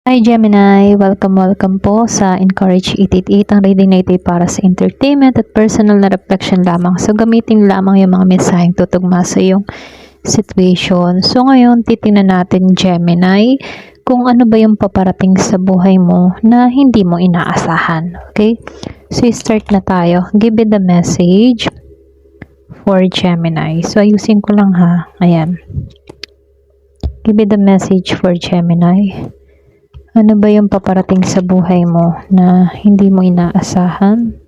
Hi Gemini! Welcome po sa Encourage 888. Ang reading na ito ay para sa entertainment at personal na reflection lamang. So gamitin lamang yung mga mensaheng tutugma sa iyong situation. So ngayon titingnan natin Gemini kung ano ba yung paparating sa buhay mo na hindi mo inaasahan. Okay? So start na tayo. Give it the message for Gemini. So ayusin ko lang ha. Ayan. Give it the message for Gemini. Ano ba yung paparating sa buhay mo na hindi mo inaasahan?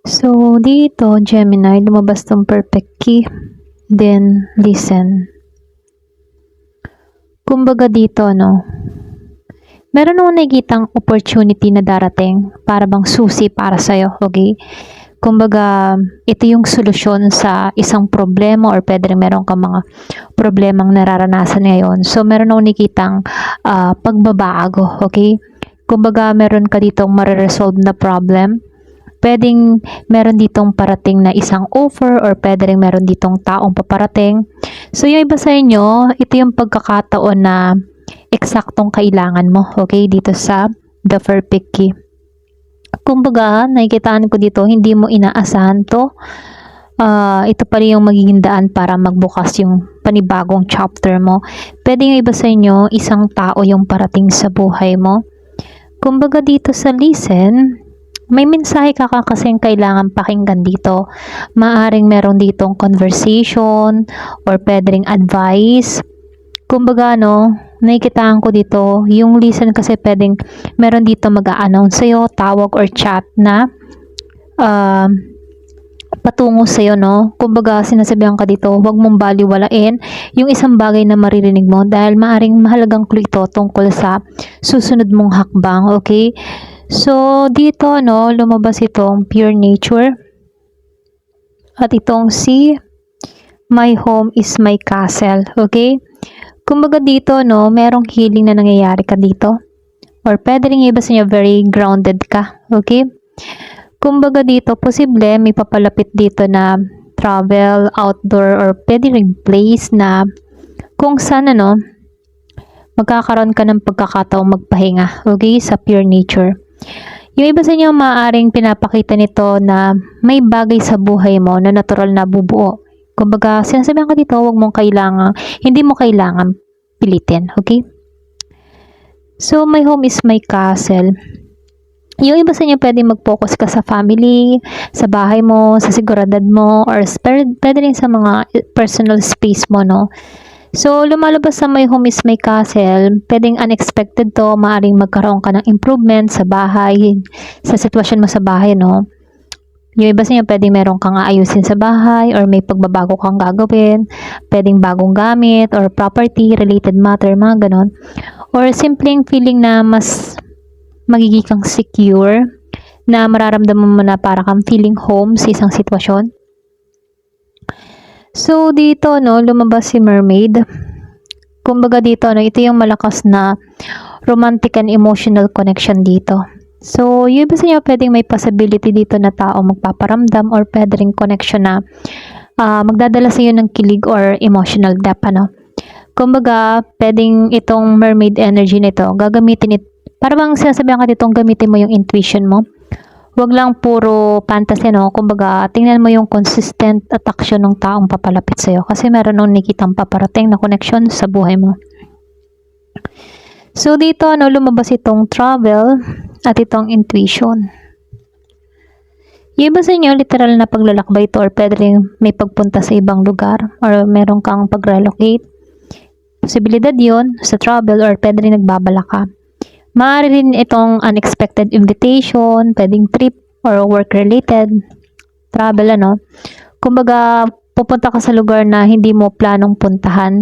So, dito, Gemini, lumabas tong perfect key. Then, listen. Kumbaga dito, no? Meron nung nakikitang opportunity na darating para bang susi para sa'yo, okay? Kumbaga, ito yung solusyon sa isang problema or pwede rin meron ka mga problemang nararanasan ngayon. So, meron nung nakikitang pagbabago, okay? Kumbaga, meron ka ditong mariresolve na problem. Pwedeng meron ditong parating na isang offer or pwede rin meron ditong taong paparating. So, yung iba sa inyo, ito yung pagkakataon na eksaktong kailangan mo, okay, dito sa The Perfect Key. Kumbaga, nakikitaan ko dito, hindi mo inaasahan to. Ito pa rin yung magiging daan para magbukas yung panibagong chapter mo. Pwede yung iba sa inyo, isang tao yung parating sa buhay mo. Kumbaga dito sa listen, may mensahe ka kasing kailangan pakinggan dito. Maaring meron ditong conversation or pwede ring advice. Kumbaga, no, nakikitaan ko dito, yung listen kasi pwedeng meron dito mag-a-announce sa'yo, tawag or chat na patungo sa'yo, no? Kumbaga, sinasabihan ka dito, huwag mong baliwalain yung isang bagay na maririnig mo dahil maaring mahalagang clue ito tungkol sa susunod mong hakbang, okay? So, dito, no, lumabas itong pure nature. At itong si my home is my castle, okay? Kumbaga dito, no, merong healing na nangyayari ka dito. Or pwede rin iba sa inyo, very grounded ka, okay? Kumbaga dito, posible may papalapit dito na travel, outdoor, or pwede rin place na kung saan, ano, magkakaroon ka ng pagkakataong magpahinga, okay, sa pure nature. Yung iba sa inyo, maaaring pinapakita nito na may bagay sa buhay mo na natural na bubuo. Kumbaga, sinasabihan ka dito, hindi mo kailangan pilitin, okay? So, my home is my castle. Yung iba sa inyo, pwede mag-focus ka sa family, sa bahay mo, sa seguridad mo, or pwede rin sa mga personal space mo, no? So, lumalabas sa my home is my castle, pwedeng unexpected to, maaaring magkaroon ka ng improvement sa bahay, sa sitwasyon mo sa bahay, no? Yung iba sa inyo, pwedeng meron kang aayusin sa bahay, or may pagbabago kang gagawin, pwedeng bagong gamit, or property, related matter, mga ganon. Or simpleng feeling na mas magiging kang secure, na mararamdaman mo na para kang feeling home sa isang sitwasyon. So, dito, no, lumabas si mermaid. Kumbaga dito, no, ito yung malakas na romantic and emotional connection dito. So, yung iba sa inyo, pwedeng may possibility dito na tao magpaparamdam or pwede ring connection na magdadala sa iyo ng kilig or emotional depth, ano. Kumbaga, pwedeng itong mermaid energy nito, gagamitin ito, para bang sinasabihan ka ditong gamitin mo yung intuition mo Wag lang puro fantasy, no? Kumbaga, tingnan mo yung consistent at action ng taong papalapit sa'yo. Kasi meron nung nakitang paparating na connection sa buhay mo. So, dito, lumabas itong travel at itong intuition. Yung iba sa inyo, literal na paglalakbay ito or pwede rin may pagpunta sa ibang lugar or meron kang pag-relocate. Posibilidad yon sa travel or pwede rin nagbabala ka. Maaari rin itong unexpected invitation, pwedeng trip or work-related travel, Kumbaga, pupunta ka sa lugar na hindi mo planong puntahan.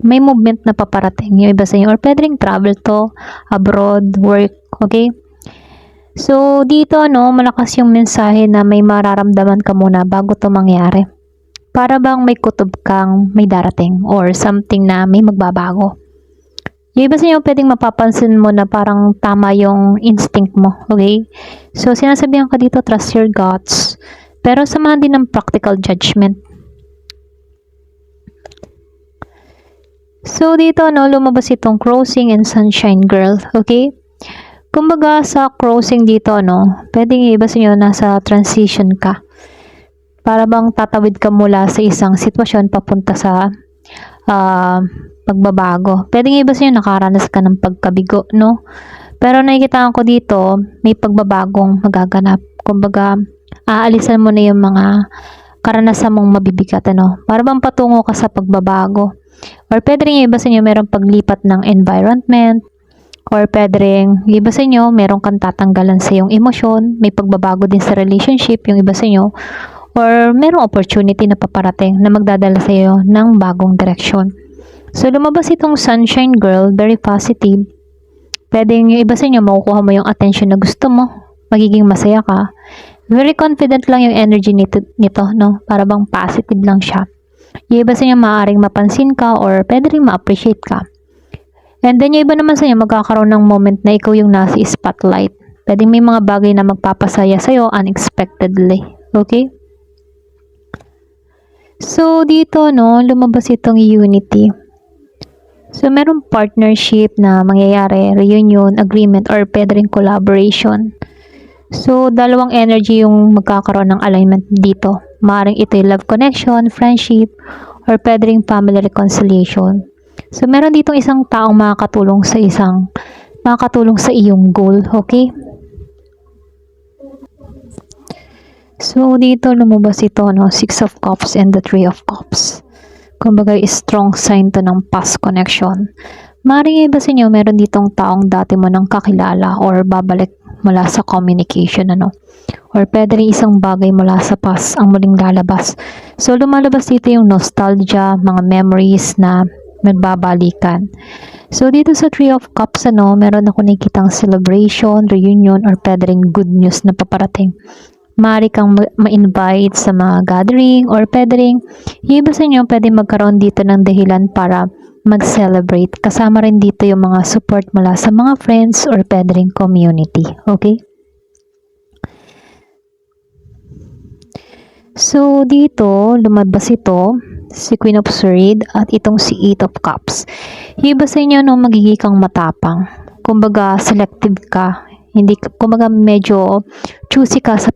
May movement na paparating yung iba sa inyo or pwede rin travel to, abroad, work, okay? So, dito, malakas yung mensahe na may mararamdaman ka muna bago to mangyari. Para bang may kutob kang may darating or something na may magbabago. Yung iba sa inyo, pwedeng mapapansin mo na parang tama yung instinct mo, okay? So, sinasabihan ka dito, trust your guts. Pero samahan din ng practical judgment. So, dito, lumabas itong crossing and sunshine girl, okay? Kumbaga, sa crossing dito, pwedeng iba sa inyo, nasa transition ka. Para bang tatawid ka mula sa isang sitwasyon papunta sa pagbabago. Pwedeng iba sa inyo, nakaranas ka ng pagkabigo, Pero nakikita ko dito, may pagbabagong magaganap. Kumbaga, aalisan mo na yung mga karanasan mong mabibigat, Para bang patungo ka sa pagbabago. Or pwede rin yung iba sa inyo, merong paglipat ng environment. Or pwede rin, yung iba sa inyo, meron kang tatanggalan sa iyong emosyon. May pagbabago din sa relationship, yung iba sa inyo. Or merong opportunity na paparating na magdadala sa iyo ng bagong direksyon. So, lumabas itong sunshine girl, very positive. Pwede yung iba sa inyo, makukuha mo yung attention na gusto mo. Magiging masaya ka. Very confident lang yung energy nito, Para bang positive lang siya. Yung iba sa inyo, maaaring mapansin ka or pwede rin ma-appreciate ka. And then, yung iba naman sa inyo, magkakaroon ng moment na ikaw yung nasa spotlight. Pwede may mga bagay na magpapasaya sa'yo unexpectedly. Okay? So, dito, lumabas itong unity. So, merong partnership na mangyayari, reunion, agreement, or pwede rin collaboration. So, dalawang energy yung magkakaroon ng alignment dito. Maaaring ito yung love connection, friendship, or pwede rin family reconciliation. So, meron ditong isang taong makakatulong sa iyong goal, okay? So, dito lumabas ito, Six of Cups and the Three of Cups. Kumbaga, strong sign to ng past connection. Maaaring iba sa inyo, meron ditong taong dati mo nang kakilala or babalik mula sa communication, Or pwede rin isang bagay mula sa past ang muling lalabas. So, lumalabas dito yung nostalgia, mga memories na magbabalikan. So, dito sa Three of Cups, meron ako nakikitang celebration, reunion, or pwede rin good news na paparating. Maaari kang ma-invite sa mga gathering or pwede rin, yung iba sa inyo, pwede magkaroon dito ng dahilan para mag-celebrate. Kasama rin dito yung mga support mula sa mga friends or pwede rin community. Okay? So, dito, lumabas ito, si Queen of Swords at itong si Eight of Cups. Yung iba sa inyo, magiging kang matapang. Kumbaga, selective ka. Kumbaga, medyo choosy ka sa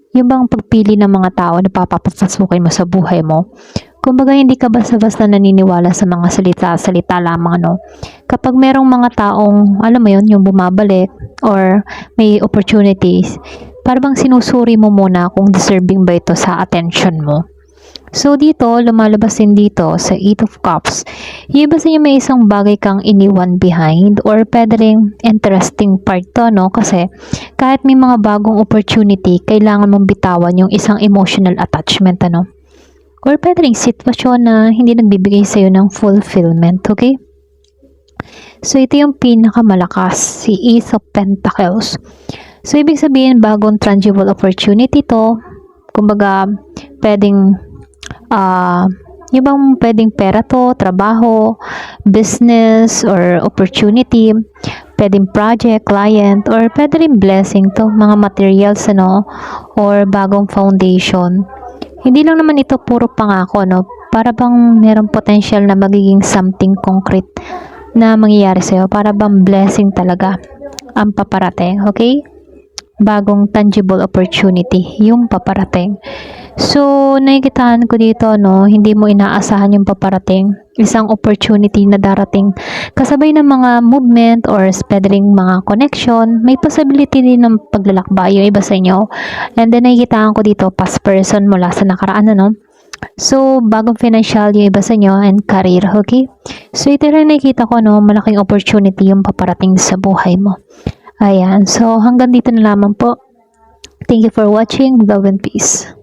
yung bang pagpili ng mga tao na papapasukin mo sa buhay mo. Kumbaga, hindi ka basta-basta naniniwala sa mga salita lamang, Kapag merong mga taong, alam mo yun, yung bumabalik or may opportunities, parang sinusuri mo muna kung deserving ba ito sa attention mo. So, dito, lumalabas din dito sa Eight of Cups. Yung iba sa inyo, may isang bagay kang iniwan behind or pwede rin interesting part to, Kasi kahit may mga bagong opportunity, kailangan mong bitawan yung isang emotional attachment, Or pwede rin sitwasyon na hindi nagbibigay sa'yo ng fulfillment, okay? So, ito yung pinakamalakas, si Ace of Pentacles. So, ibig sabihin, bagong tangible opportunity to. Kumbaga, pwedeng yung bang pwedeng pera to, trabaho, business, or opportunity, pwedeng project, client, or pwede rin blessing to, mga materials, or bagong foundation. Hindi lang naman ito puro pangako, para bang merong potential na magiging something concrete na mangyayari sa'yo, para bang blessing talaga ang paparating, okay? bagong tangible opportunity yung paparating. So, nakikitaan ko dito, no, hindi mo inaasahan yung paparating. Isang opportunity na darating kasabay ng mga movement or peddling mga connection. May possibility din ng paglalakbay yung iba sa inyo. And then, nakikitaan ko dito, past person mula sa nakaraan, ano. So, bagong financial yung iba sa inyo and career, okay? So, ito rin nakikita ko, no, malaking opportunity yung paparating sa buhay mo. Ayan. So, hanggang dito na lamang po. Thank you for watching. Love and peace.